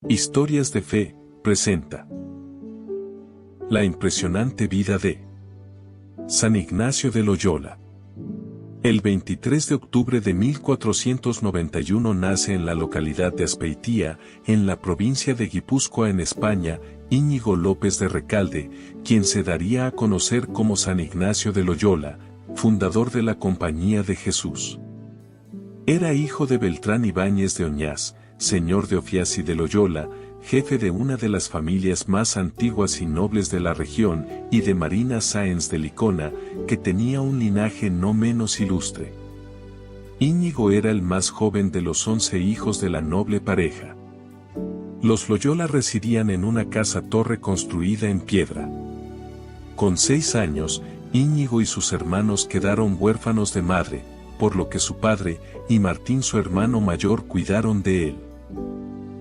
Historias de Fe, presenta la impresionante vida de San Ignacio de Loyola. El 23 de octubre de 1491 nace en la localidad de Azpeitia, en la provincia de Guipúzcoa en España, Íñigo López de Recalde, quien se daría a conocer como San Ignacio de Loyola, fundador de la Compañía de Jesús. Era hijo de Beltrán Ibáñez de Oñás, señor de Ofiazi de Loyola, jefe de una de las familias más antiguas y nobles de la región, y de Marina Sáenz de Licona, que tenía un linaje no menos ilustre. Íñigo era el más joven de los 11 hijos de la noble pareja. Los Loyola residían en una casa-torre construida en piedra. Con 6 años, Íñigo y sus hermanos quedaron huérfanos de madre, por lo que su padre y Martín su hermano mayor cuidaron de él.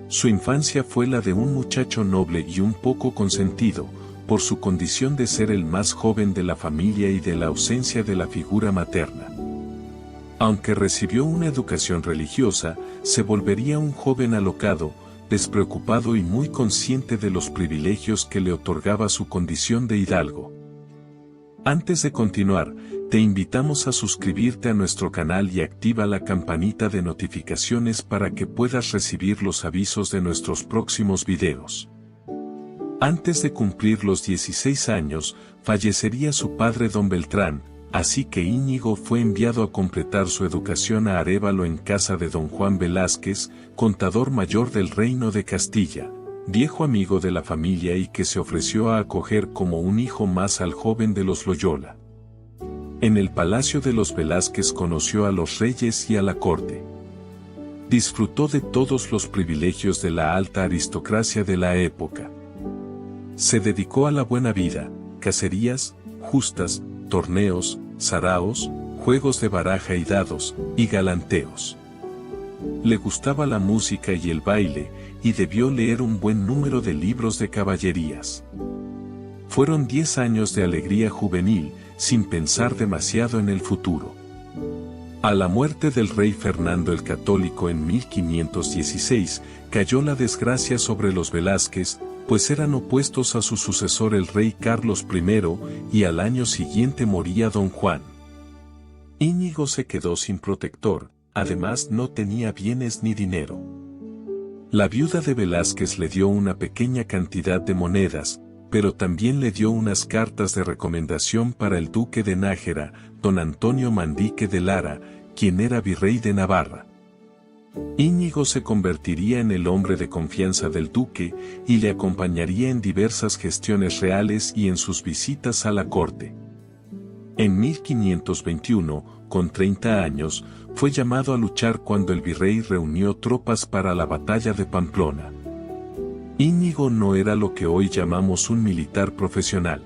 Su infancia fue la de un muchacho noble y un poco consentido, por su condición de ser el más joven de la familia y de la ausencia de la figura materna. Aunque recibió una educación religiosa, se volvería un joven alocado, despreocupado y muy consciente de los privilegios que le otorgaba su condición de hidalgo. Antes de continuar, te invitamos a suscribirte a nuestro canal y activa la campanita de notificaciones para que puedas recibir los avisos de nuestros próximos videos. Antes de cumplir los 16 años, fallecería su padre don Beltrán, así que Íñigo fue enviado a completar su educación a Arévalo en casa de don Juan Velázquez, contador mayor del Reino de Castilla, viejo amigo de la familia y que se ofreció a acoger como un hijo más al joven de los Loyola. En el palacio de los Velázquez conoció a los reyes y a la corte. Disfrutó de todos los privilegios de la alta aristocracia de la época. Se dedicó a la buena vida, cacerías, justas, torneos, saraos, juegos de baraja y dados, y galanteos. Le gustaba la música y el baile, y debió leer un buen número de libros de caballerías. Fueron 10 años de alegría juvenil, sin pensar demasiado en el futuro. A la muerte del rey Fernando el Católico en 1516, cayó la desgracia sobre los Velázquez, pues eran opuestos a su sucesor el rey Carlos I, y al año siguiente moría don Juan. Íñigo se quedó sin protector, además no tenía bienes ni dinero. La viuda de Velázquez le dio una pequeña cantidad de monedas, pero también le dio unas cartas de recomendación para el duque de Nájera, don Antonio Mandique de Lara, quien era virrey de Navarra. Íñigo se convertiría en el hombre de confianza del duque, y le acompañaría en diversas gestiones reales y en sus visitas a la corte. En 1521, con 30 años, fue llamado a luchar cuando el virrey reunió tropas para la batalla de Pamplona. Íñigo no era lo que hoy llamamos un militar profesional.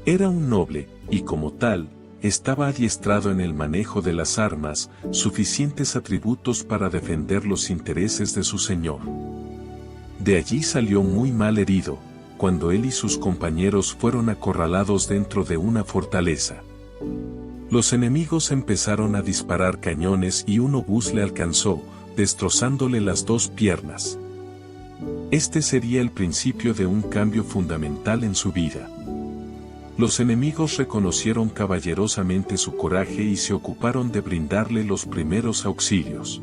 Era un noble, y como tal, estaba adiestrado en el manejo de las armas, suficientes atributos para defender los intereses de su señor. De allí salió muy mal herido, cuando él y sus compañeros fueron acorralados dentro de una fortaleza. Los enemigos empezaron a disparar cañones y un obús le alcanzó, destrozándole las 2 piernas. Este sería el principio de un cambio fundamental en su vida. Los enemigos reconocieron caballerosamente su coraje y se ocuparon de brindarle los primeros auxilios.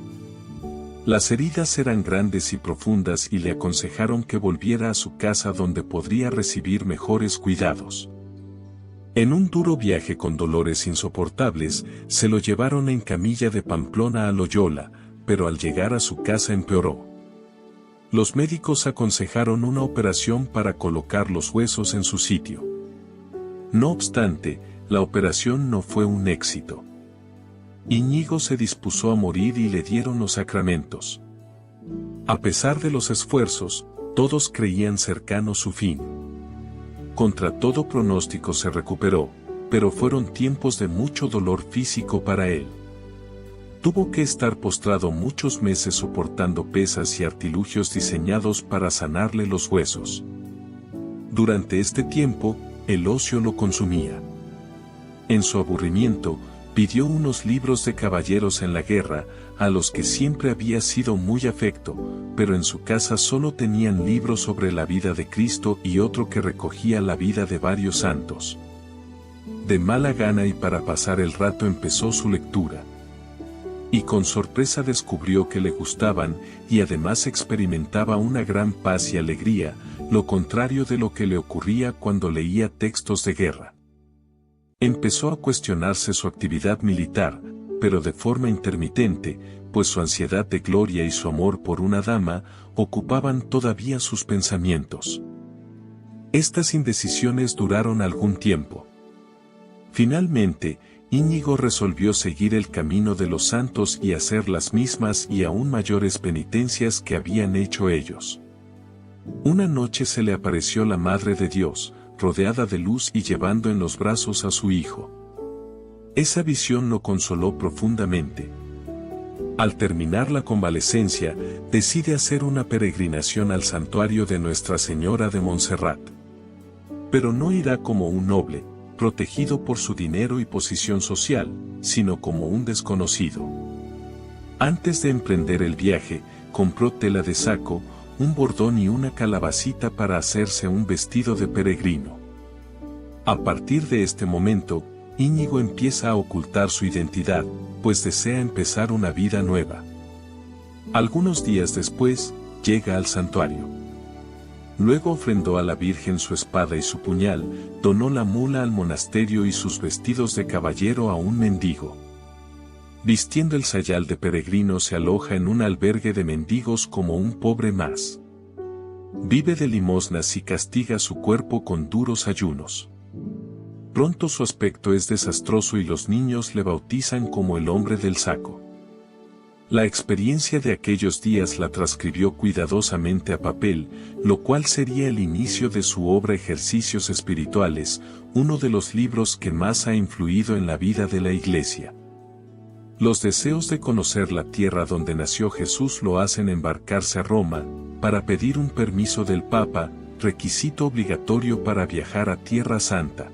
Las heridas eran grandes y profundas y le aconsejaron que volviera a su casa donde podría recibir mejores cuidados. En un duro viaje con dolores insoportables, se lo llevaron en camilla de Pamplona a Loyola, pero al llegar a su casa empeoró. Los médicos aconsejaron una operación para colocar los huesos en su sitio. No obstante, la operación no fue un éxito. Íñigo se dispuso a morir y le dieron los sacramentos. A pesar de los esfuerzos, todos creían cercano su fin. Contra todo pronóstico se recuperó, pero fueron tiempos de mucho dolor físico para él. Tuvo que estar postrado muchos meses soportando pesas y artilugios diseñados para sanarle los huesos. Durante este tiempo, el ocio lo consumía. En su aburrimiento, Pidió unos libros de caballeros en la guerra, a los que siempre había sido muy afecto, pero en su casa solo tenían libros sobre la vida de Cristo y otro que recogía la vida de varios santos. De mala gana y para pasar el rato empezó su lectura. Y con sorpresa descubrió que le gustaban, y además experimentaba una gran paz y alegría, lo contrario de lo que le ocurría cuando leía textos de guerra. Empezó a cuestionarse su actividad militar, pero de forma intermitente, pues su ansiedad de gloria y su amor por una dama ocupaban todavía sus pensamientos. Estas indecisiones duraron algún tiempo. Finalmente, Íñigo resolvió seguir el camino de los santos y hacer las mismas y aún mayores penitencias que habían hecho ellos. Una noche se le apareció la Madre de Dios, rodeada de luz y llevando en los brazos a su hijo. Esa visión lo consoló profundamente. Al terminar la convalecencia, decide hacer una peregrinación al santuario de Nuestra Señora de Montserrat. Pero no irá como un noble, protegido por su dinero y posición social, sino como un desconocido. Antes de emprender el viaje, compró tela de saco, un bordón y una calabacita para hacerse un vestido de peregrino. A partir de este momento, Íñigo empieza a ocultar su identidad, pues desea empezar una vida nueva. Algunos días después, llega al santuario. Luego ofrendó a la Virgen su espada y su puñal, donó la mula al monasterio y sus vestidos de caballero a un mendigo. Vistiendo el sayal de peregrino se aloja en un albergue de mendigos como un pobre más. Vive de limosnas y castiga su cuerpo con duros ayunos. Pronto su aspecto es desastroso y los niños le bautizan como el hombre del saco. La experiencia de aquellos días la transcribió cuidadosamente a papel, lo cual sería el inicio de su obra Ejercicios Espirituales, uno de los libros que más ha influido en la vida de la Iglesia. Los deseos de conocer la tierra donde nació Jesús lo hacen embarcarse a Roma, para pedir un permiso del Papa, requisito obligatorio para viajar a Tierra Santa.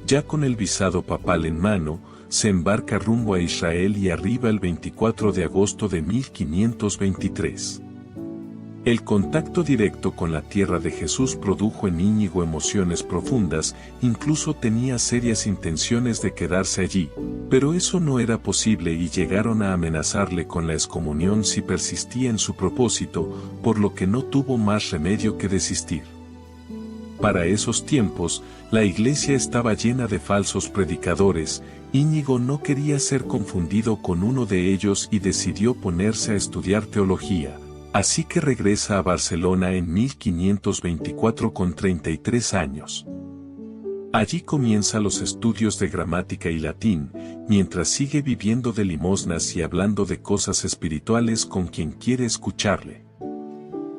Ya con el visado papal en mano, se embarca rumbo a Israel y arriba el 24 de agosto de 1523. El contacto directo con la tierra de Jesús produjo en Íñigo emociones profundas, incluso tenía serias intenciones de quedarse allí, pero eso no era posible y llegaron a amenazarle con la excomunión si persistía en su propósito, por lo que no tuvo más remedio que desistir. Para esos tiempos, la iglesia estaba llena de falsos predicadores. Íñigo no quería ser confundido con uno de ellos y decidió ponerse a estudiar teología. Así que regresa a Barcelona en 1524 con 33 años. Allí comienza los estudios de gramática y latín, mientras sigue viviendo de limosnas y hablando de cosas espirituales con quien quiere escucharle.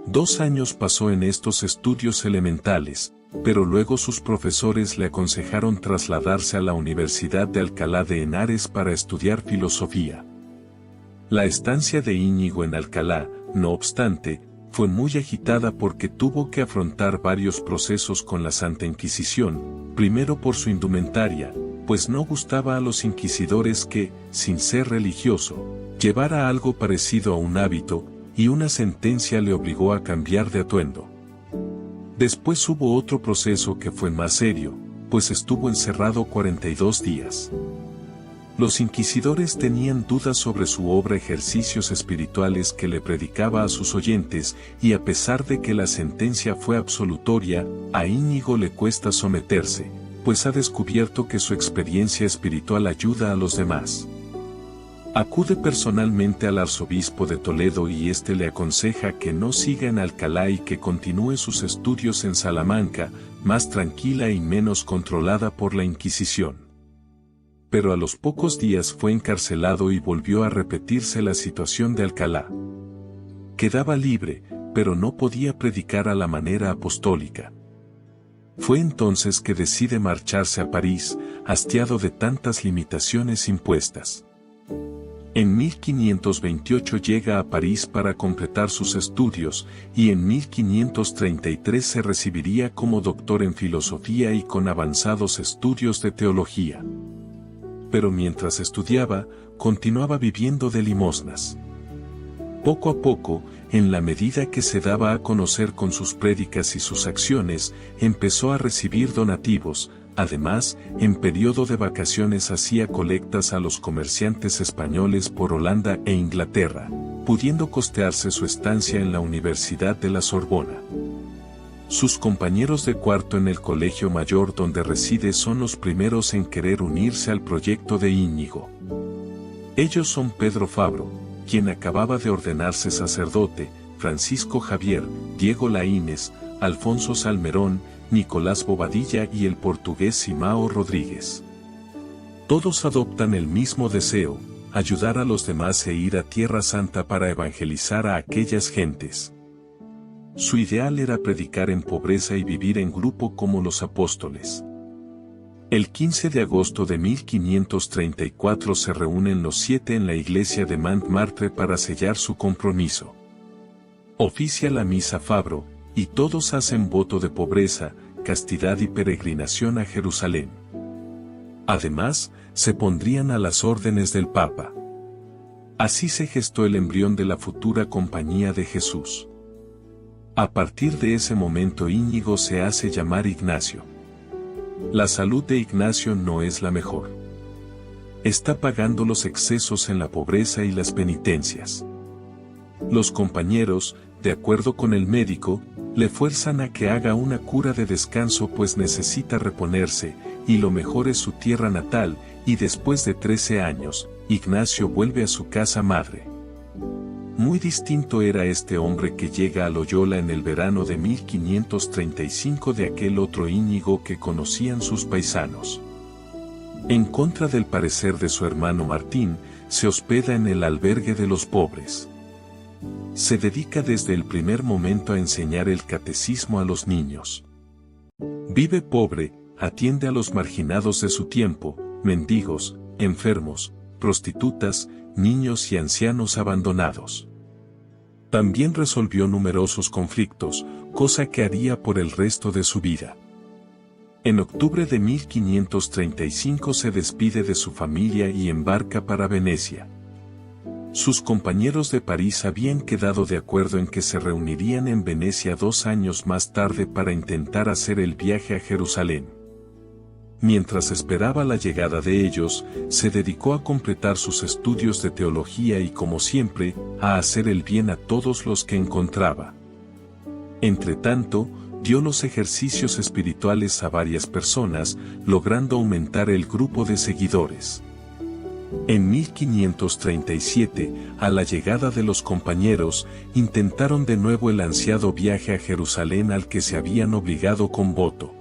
2 años pasó en estos estudios elementales, pero luego sus profesores le aconsejaron trasladarse a la Universidad de Alcalá de Henares para estudiar filosofía. La estancia de Íñigo en Alcalá, no obstante, fue muy agitada porque tuvo que afrontar varios procesos con la Santa Inquisición, primero por su indumentaria, pues no gustaba a los inquisidores que, sin ser religioso, llevara algo parecido a un hábito, y una sentencia le obligó a cambiar de atuendo. Después hubo otro proceso que fue más serio, pues estuvo encerrado 42 días. Los inquisidores tenían dudas sobre su obra Ejercicios Espirituales que le predicaba a sus oyentes, y a pesar de que la sentencia fue absolutoria, a Íñigo le cuesta someterse, pues ha descubierto que su experiencia espiritual ayuda a los demás. Acude personalmente al arzobispo de Toledo y éste le aconseja que no siga en Alcalá y que continúe sus estudios en Salamanca, más tranquila y menos controlada por la Inquisición. Pero a los pocos días fue encarcelado y volvió a repetirse la situación de Alcalá. Quedaba libre, pero no podía predicar a la manera apostólica. Fue entonces que decide marcharse a París, hastiado de tantas limitaciones impuestas. En 1528 llega a París para completar sus estudios, y en 1533 se recibiría como doctor en filosofía y con avanzados estudios de teología. pero mientras estudiaba, continuaba viviendo de limosnas. Poco a poco, en la medida que se daba a conocer con sus prédicas y sus acciones, empezó a recibir donativos. Además, en periodo de vacaciones hacía colectas a los comerciantes españoles por Holanda e Inglaterra, pudiendo costearse su estancia en la Universidad de la Sorbona. Sus compañeros de cuarto en el colegio mayor donde reside son los primeros en querer unirse al proyecto de Íñigo. Ellos son Pedro Fabro, quien acababa de ordenarse sacerdote, Francisco Javier, Diego Laínez, Alfonso Salmerón, Nicolás Bobadilla y el portugués Simao Rodríguez. Todos adoptan el mismo deseo, ayudar a los demás e ir a Tierra Santa para evangelizar a aquellas gentes. Su ideal era predicar en pobreza y vivir en grupo como los apóstoles. El 15 de agosto de 1534 se reúnen los 7 en la iglesia de Montmartre para sellar su compromiso. Oficia la misa Fabro, y todos hacen voto de pobreza, castidad y peregrinación a Jerusalén. Además, se pondrían a las órdenes del Papa. Así se gestó el embrión de la futura Compañía de Jesús. A partir de ese momento Íñigo se hace llamar Ignacio. La salud de Ignacio no es la mejor. Está pagando los excesos en la pobreza y las penitencias. Los compañeros, de acuerdo con el médico, le fuerzan a que haga una cura de descanso pues necesita reponerse, y lo mejor es su tierra natal, y después de 13 años, Ignacio vuelve a su casa madre. Muy distinto era este hombre que llega a Loyola en el verano de 1535 de aquel otro Íñigo que conocían sus paisanos. En contra del parecer de su hermano Martín, se hospeda en el albergue de los pobres. Se dedica desde el primer momento a enseñar el catecismo a los niños. Vive pobre, atiende a los marginados de su tiempo, mendigos, enfermos, prostitutas, niños y ancianos abandonados. También resolvió numerosos conflictos, cosa que haría por el resto de su vida. En octubre de 1535 se despide de su familia y embarca para Venecia. Sus compañeros de París habían quedado de acuerdo en que se reunirían en Venecia 2 años más tarde para intentar hacer el viaje a Jerusalén. Mientras esperaba la llegada de ellos, se dedicó a completar sus estudios de teología y, como siempre, a hacer el bien a todos los que encontraba. Entretanto, dio los ejercicios espirituales a varias personas, logrando aumentar el grupo de seguidores. En 1537, a la llegada de los compañeros, intentaron de nuevo el ansiado viaje a Jerusalén al que se habían obligado con voto.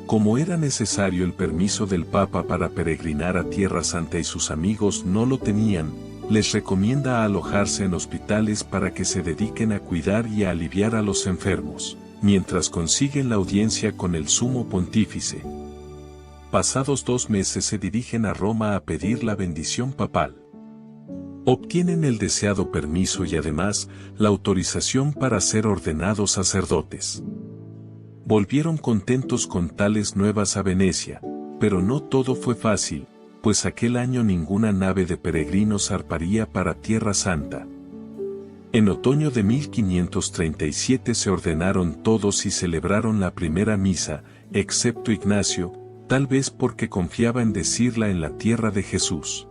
Como era necesario el permiso del Papa para peregrinar a Tierra Santa y sus amigos no lo tenían, les recomienda alojarse en hospitales para que se dediquen a cuidar y a aliviar a los enfermos, mientras consiguen la audiencia con el Sumo Pontífice. Pasados 2 meses se dirigen a Roma a pedir la bendición papal. Obtienen el deseado permiso y además la autorización para ser ordenados sacerdotes. Volvieron contentos con tales nuevas a Venecia, pero no todo fue fácil, pues aquel año ninguna nave de peregrinos zarparía para Tierra Santa. En otoño de 1537 se ordenaron todos y celebraron la primera misa, excepto Ignacio, tal vez porque confiaba en decirla en la tierra de Jesús.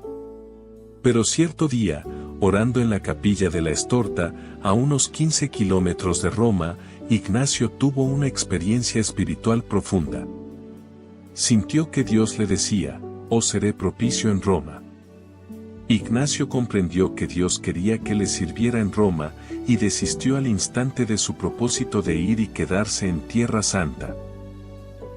Pero cierto día, orando en la capilla de la Estorta, a unos 15 kilómetros de Roma, Ignacio tuvo una experiencia espiritual profunda. Sintió que Dios le decía, «Os seré propicio en Roma». Ignacio comprendió que Dios quería que le sirviera en Roma, y desistió al instante de su propósito de ir y quedarse en Tierra Santa.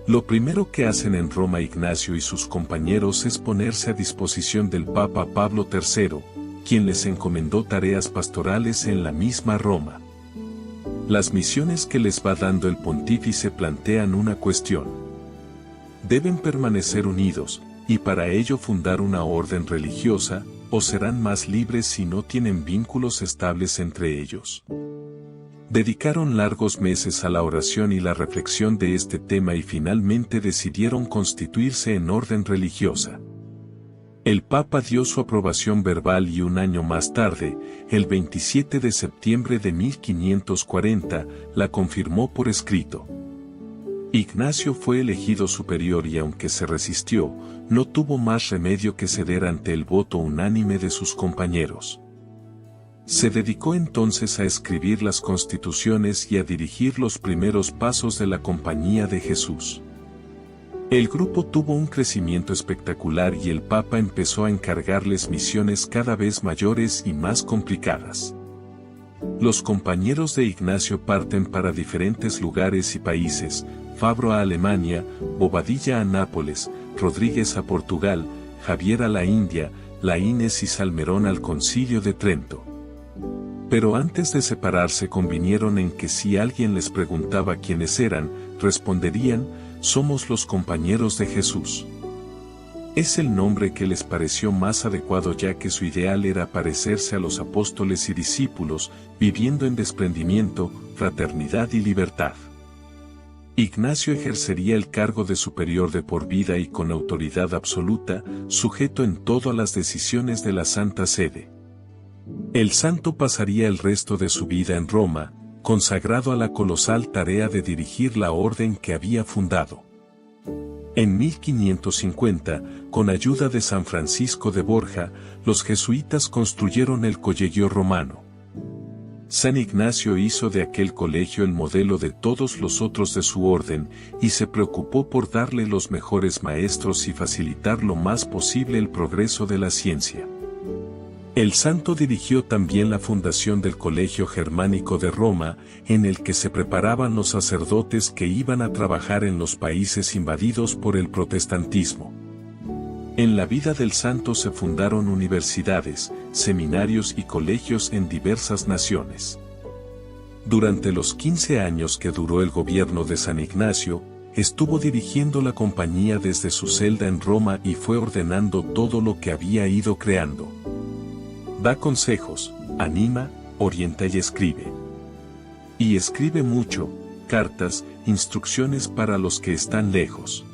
Lo primero que hacen en Roma Ignacio y sus compañeros es ponerse a disposición del Papa Pablo III, quien les encomendó tareas pastorales en la misma Roma. Las misiones que les va dando el pontífice plantean una cuestión. Deben permanecer unidos, y para ello fundar una orden religiosa, o serán más libres si no tienen vínculos estables entre ellos. Dedicaron largos meses a la oración y la reflexión de este tema y finalmente decidieron constituirse en orden religiosa. El Papa dio su aprobación verbal y un año más tarde, el 27 de septiembre de 1540, la confirmó por escrito. Ignacio fue elegido superior y aunque se resistió, no tuvo más remedio que ceder ante el voto unánime de sus compañeros. Se dedicó entonces a escribir las constituciones y a dirigir los primeros pasos de la Compañía de Jesús. El grupo tuvo un crecimiento espectacular y el Papa empezó a encargarles misiones cada vez mayores y más complicadas. Los compañeros de Ignacio parten para diferentes lugares y países: Fabro a Alemania, Bobadilla a Nápoles, Rodríguez a Portugal, Javier a la India, Laínez y Salmerón al Concilio de Trento. Pero antes de separarse convinieron en que si alguien les preguntaba quiénes eran, responderían: somos los compañeros de Jesús. Es el nombre que les pareció más adecuado, ya que su ideal era parecerse a los apóstoles y discípulos, viviendo en desprendimiento, fraternidad y libertad. Ignacio ejercería el cargo de superior de por vida y con autoridad absoluta, sujeto en todo a las decisiones de la Santa Sede. El santo pasaría el resto de su vida en Roma, consagrado a la colosal tarea de dirigir la orden que había fundado. En 1550, con ayuda de San Francisco de Borja, los jesuitas construyeron el Colegio Romano. San Ignacio hizo de aquel colegio el modelo de todos los otros de su orden, y se preocupó por darle los mejores maestros y facilitar lo más posible el progreso de la ciencia. El santo dirigió también la fundación del Colegio Germánico de Roma, en el que se preparaban los sacerdotes que iban a trabajar en los países invadidos por el protestantismo. En la vida del santo se fundaron universidades, seminarios y colegios en diversas naciones. Durante los 15 años que duró el gobierno de San Ignacio, estuvo dirigiendo la compañía desde su celda en Roma y fue ordenando todo lo que había ido creando. Da consejos, anima, orienta y escribe. Y escribe mucho: cartas, instrucciones para los que están lejos.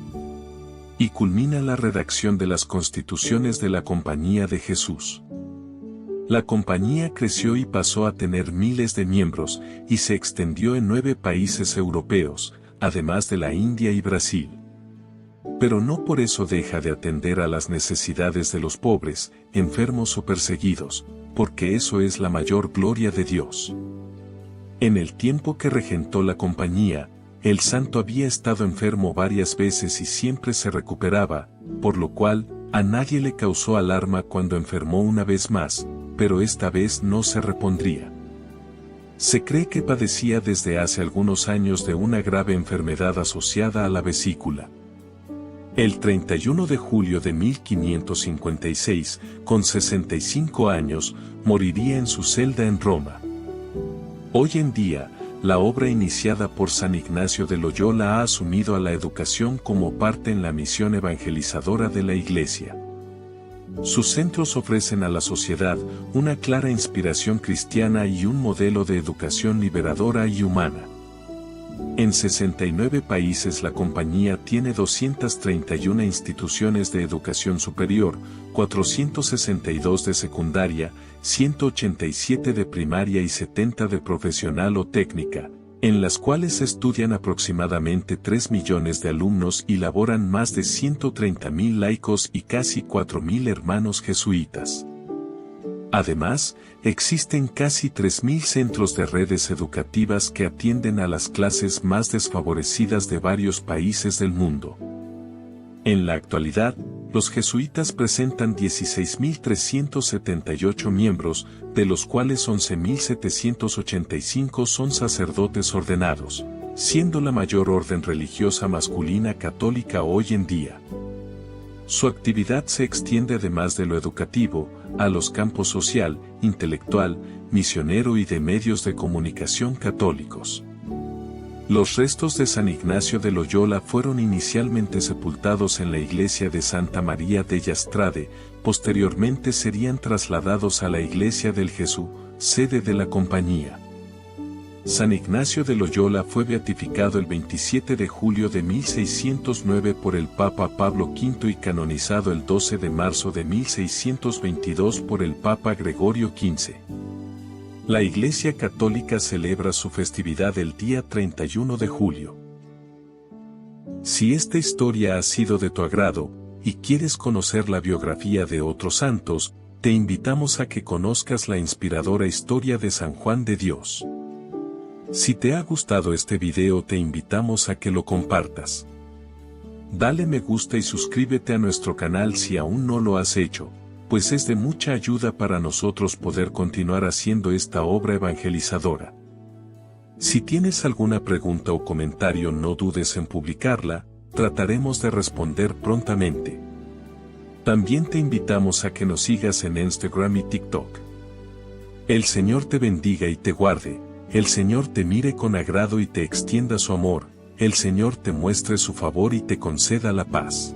Y culmina la redacción de las constituciones de la Compañía de Jesús. La compañía creció y pasó a tener miles de miembros, y se extendió en 9 países europeos, además de la India y Brasil. Pero no por eso deja de atender a las necesidades de los pobres, enfermos o perseguidos, porque eso es la mayor gloria de Dios. En el tiempo que regentó la compañía, el santo había estado enfermo varias veces y siempre se recuperaba, por lo cual, a nadie le causó alarma cuando enfermó una vez más, pero esta vez no se repondría. Se cree que padecía desde hace algunos años de una grave enfermedad asociada a la vesícula. El 31 de julio de 1556, con 65 años, moriría en su celda en Roma. Hoy en día, la obra iniciada por San Ignacio de Loyola ha asumido a la educación como parte en la misión evangelizadora de la Iglesia. Sus centros ofrecen a la sociedad una clara inspiración cristiana y un modelo de educación liberadora y humana. En 69 países la compañía tiene 231 instituciones de educación superior, 462 de secundaria, 187 de primaria y 70 de profesional o técnica, en las cuales estudian aproximadamente 3 millones de alumnos y laboran más de 130.000 laicos y casi 4.000 hermanos jesuitas. Además, existen casi 3.000 centros de redes educativas que atienden a las clases más desfavorecidas de varios países del mundo. En la actualidad, los jesuitas presentan 16.378 miembros, de los cuales 11.785 son sacerdotes ordenados, siendo la mayor orden religiosa masculina católica hoy en día. Su actividad se extiende además de lo educativo, a los campos social, intelectual, misionero y de medios de comunicación católicos. Los restos de San Ignacio de Loyola fueron inicialmente sepultados en la iglesia de Santa María della Strade, posteriormente serían trasladados a la iglesia del Gesù, sede de la compañía. San Ignacio de Loyola fue beatificado el 27 de julio de 1609 por el Papa Pablo V y canonizado el 12 de marzo de 1622 por el Papa Gregorio XV. La Iglesia Católica celebra su festividad el día 31 de julio. Si esta historia ha sido de tu agrado, y quieres conocer la biografía de otros santos, te invitamos a que conozcas la inspiradora historia de San Juan de Dios. Si te ha gustado este video te invitamos a que lo compartas. Dale me gusta y suscríbete a nuestro canal si aún no lo has hecho, pues es de mucha ayuda para nosotros poder continuar haciendo esta obra evangelizadora. Si tienes alguna pregunta o comentario no dudes en publicarla, trataremos de responder prontamente. También te invitamos a que nos sigas en Instagram y TikTok. El Señor te bendiga y te guarde. El Señor te mire con agrado y te extienda su amor, el Señor te muestre su favor y te conceda la paz.